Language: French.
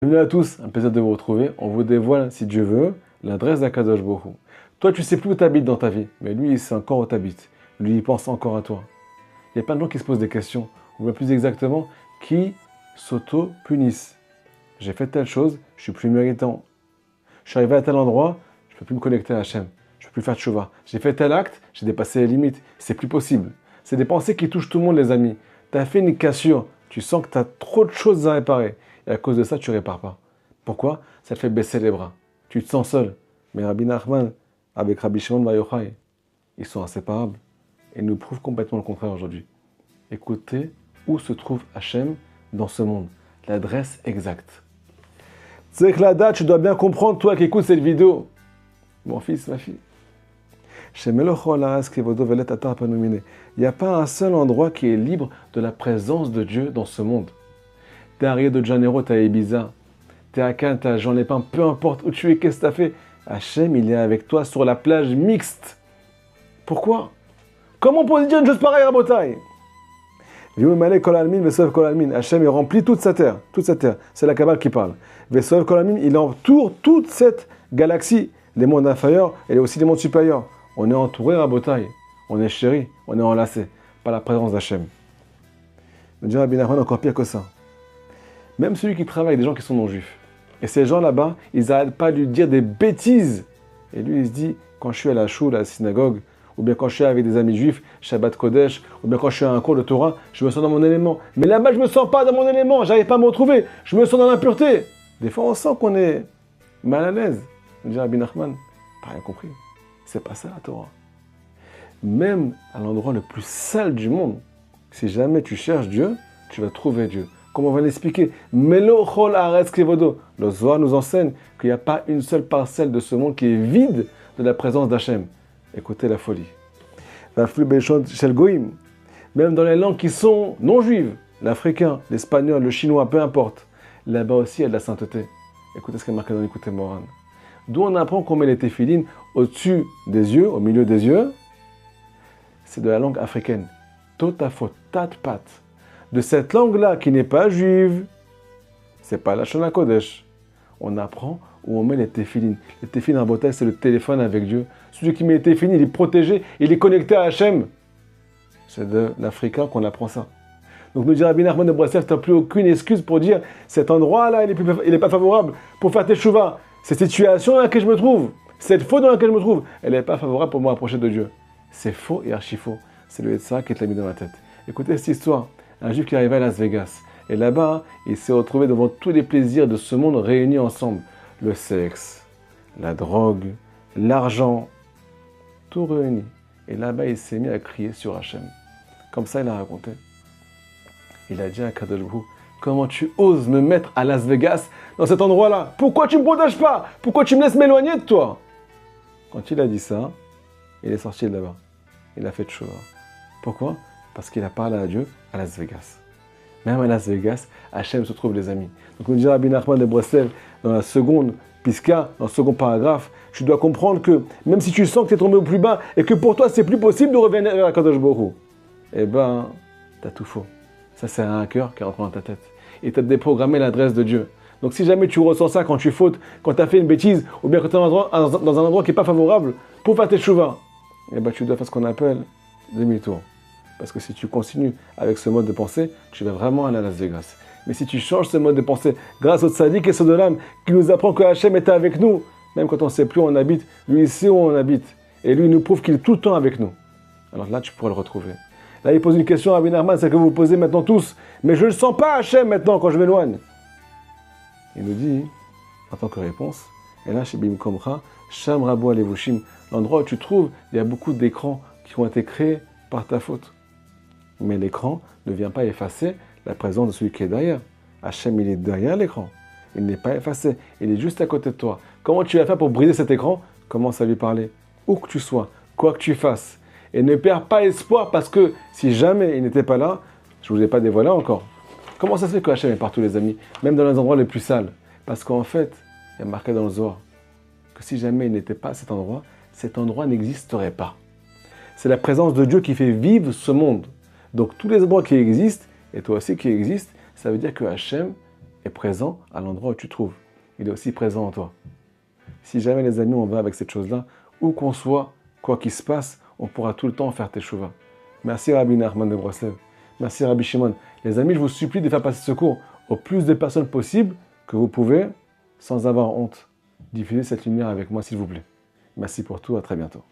Bienvenue à tous, un plaisir de vous retrouver. On vous dévoile, si Dieu veut, l'adresse d'Akadosh Baruch Hu. Toi, tu sais plus où tu habites dans ta vie, mais lui, il sait encore où tu habites. Lui, il pense encore à toi. Il y a plein de gens qui se posent des questions, ou bien plus exactement, qui s'auto-punissent. J'ai fait telle chose, je suis plus méritant. Je suis arrivé à tel endroit, je ne peux plus me connecter à Hachem. Je ne peux plus faire de tchouva. J'ai fait tel acte, j'ai dépassé les limites. C'est plus possible. C'est des pensées qui touchent tout le monde, les amis. Tu as fait une cassure, tu sens que tu as trop de choses à réparer. Et à cause de ça, tu ne répares pas. Pourquoi? Ça te fait baisser les bras. Tu te sens seul. Mais Rabbi Nachman, avec Rabbi Shimon Bar Yochai, ils sont inséparables. Et nous prouvent complètement le contraire aujourd'hui. Écoutez où se trouve Hachem dans ce monde. L'adresse exacte. C'est que la date, tu dois bien comprendre, toi qui écoutes cette vidéo. Mon fils, ma fille. Il n'y a pas un seul endroit qui est libre de la présence de Dieu dans ce monde. T'es à Rio de Janeiro, t'es à Ibiza. T'es à Cannes, t'es à Jean Lépin, peu importe où tu es, qu'est-ce que t'as fait? Hachem, il est avec toi sur la plage mixte. Pourquoi? Comment on peut dire une chose pareille à Botaï? Hachem, il remplit toute sa terre. Toute sa terre. C'est la Kabbale qui parle. Il entoure toute cette galaxie, les mondes inférieurs et aussi les mondes supérieurs. On est entouré à Botaï. On est chéri, on est enlacé par la présence d'Hachem. Me dit Rabbi Nachman, encore pire que ça. Même celui qui travaille avec des gens qui sont non-juifs. Et ces gens là-bas, ils n'arrêtent pas de lui dire des bêtises. Et lui, il se dit, quand je suis à la choule, à la synagogue, ou bien quand je suis avec des amis juifs, Shabbat Kodesh, ou bien quand je suis à un cours de Torah, je me sens dans mon élément. Mais là-bas, je ne me sens pas dans mon élément, j'arrive pas à me retrouver, je me sens dans l'impureté. Des fois, on sent qu'on est mal à l'aise. Me dit Rabbi Nachman, t'as rien compris. C'est pas ça la Torah. Même à l'endroit le plus sale du monde, si jamais tu cherches Dieu, tu vas trouver Dieu. Comme on va l'expliquer, Melo Chol Haaretz Kevodo. Le Zohar nous enseigne qu'il n'y a pas une seule parcelle de ce monde qui est vide de la présence d'Hachem. Écoutez la folie. Même dans les langues qui sont non juives, l'africain, l'espagnol, le chinois, peu importe, là-bas aussi il y a de la sainteté. Écoutez ce qu'il y a marqué dans l'Écoutez Moran. D'où on apprend qu'on met les téphilines au-dessus des yeux, au milieu des yeux. C'est de la langue africaine. Totafot, tatpat. De cette langue-là qui n'est pas juive, c'est pas la Shona Kodesh. On apprend où on met les téphilines. Les téphilines en bataille, c'est le téléphone avec Dieu. Celui qui met les téphilines, il est protégé, il est connecté à Hachem. C'est de l'africain qu'on apprend ça. Donc nous dit Rabbi Nachman de Breslev, tu n'as plus aucune excuse pour dire cet endroit-là, il n'est pas favorable pour faire tes chouvas. Cette situation dans laquelle je me trouve, cette faute dans laquelle je me trouve, elle n'est pas favorable pour me rapprocher de Dieu. C'est faux et archi faux. C'est le Yetzirah qui te l'a mis dans la tête. Écoutez cette histoire. Un juif qui arrivait à Las Vegas. Et là-bas, il s'est retrouvé devant tous les plaisirs de ce monde réunis ensemble. Le sexe, la drogue, l'argent, tout réuni. Et là-bas, il s'est mis à crier sur Hachem. Comme ça, il a raconté. Il a dit à Kadosh Baruch Hu, comment tu oses me mettre à Las Vegas, dans cet endroit-là? Pourquoi tu ne me protèges pas? Pourquoi tu me laisses m'éloigner de toi? Quand il a dit ça, il est sorti de là-bas. Il a fait de choses. Pourquoi? Parce qu'il a parlé à Dieu à Las Vegas. Même à Las Vegas, Hachem se trouve, les amis. Donc, nous dit Rabbi Nachman de Breslev, dans la seconde piska, dans le second paragraphe, tu dois comprendre que même si tu sens que tu es tombé au plus bas et que pour toi, c'est plus possible de revenir vers Kadosh Baruch Hu, eh ben, t'as tout faux. Ça, c'est un hacker qui rentre dans ta tête. Et tu as déprogrammé l'adresse de Dieu. Donc, si jamais tu ressens ça quand tu fautes, quand tu as fait une bêtise, ou bien quand tu es dans un endroit qui n'est pas favorable pour faire tes chouvas, eh ben, tu dois faire ce qu'on appelle demi-tour. Parce que si tu continues avec ce mode de pensée, tu vas vraiment aller à Las Vegas. Mais si tu changes ce mode de pensée, grâce au tzaddik et de l'âme, qui nous apprend que Hachem est avec nous, même quand on ne sait plus où on habite, lui il sait où on habite. Et lui il nous prouve qu'il est tout le temps avec nous. Alors là, tu pourras le retrouver. Là, il pose une question à Rabbi Nachman, c'est que vous posez maintenant tous. Mais je ne le sens pas Hachem maintenant quand je m'éloigne. Il nous dit, en tant que réponse, et là, chez Bimkomra, Sham Rabo Alevushim, l'endroit où tu trouves, il y a beaucoup d'écrans qui ont été créés par ta faute. Mais l'écran ne vient pas effacer la présence de celui qui est derrière. Hachem, il est derrière l'écran. Il n'est pas effacé. Il est juste à côté de toi. Comment tu vas faire pour briser cet écran? Commence à lui parler. Où que tu sois, quoi que tu fasses. Et ne perds pas espoir parce que si jamais il n'était pas là, je ne vous ai pas dévoilé encore. Comment ça se fait que Hachem est partout, les amis? Même dans les endroits les plus sales. Parce qu'en fait, il y a marqué dans le Zohar que si jamais il n'était pas à cet endroit n'existerait pas. C'est la présence de Dieu qui fait vivre ce monde. Donc tous les endroits qui existent, et toi aussi qui existes, ça veut dire que Hachem est est présent à l'endroit où tu te trouves. Il est aussi présent en toi. Si jamais les amis, on va avec cette chose-là, où qu'on soit, quoi qu'il se passe, on pourra tout le temps faire teshuva. Merci Rabbi Nachman de Breslev. Merci Rabbi Shimon. Les amis, je vous supplie de faire passer ce cours au plus de personnes possible que vous pouvez, sans avoir honte. Diffusez cette lumière avec moi, s'il vous plaît. Merci pour tout, à très bientôt.